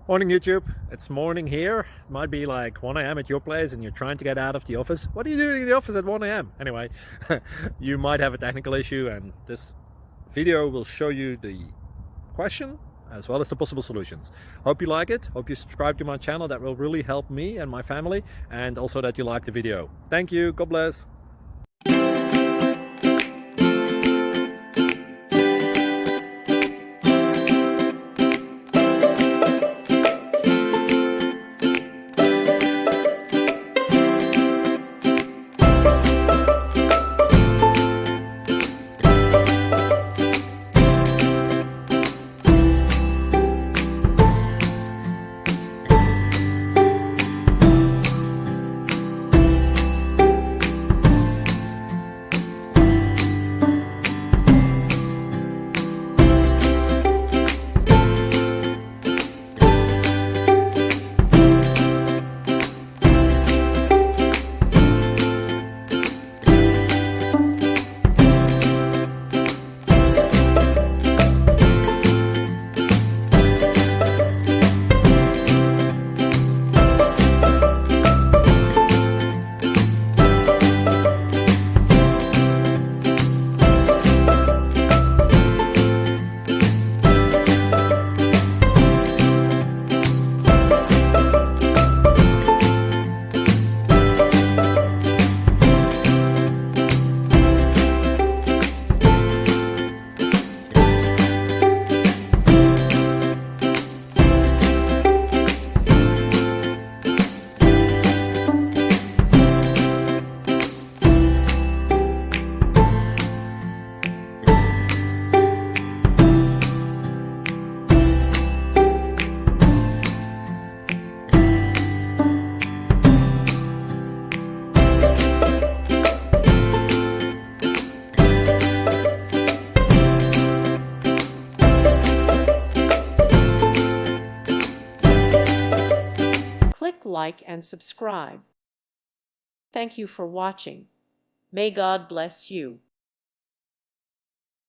Morning YouTube, it's morning here. It might be like 1 a.m. at your place and you're trying to get out of the office. What are you doing in the office at 1 a.m.? Anyway, you might have a technical issue and this video will show you the question as well as the possible solutions. Hope you like it, hope you subscribe to my channel. That will really help me and my family, and also that you like the video. Thank you, God bless. Click like and subscribe. Thank you for watching. May God bless you.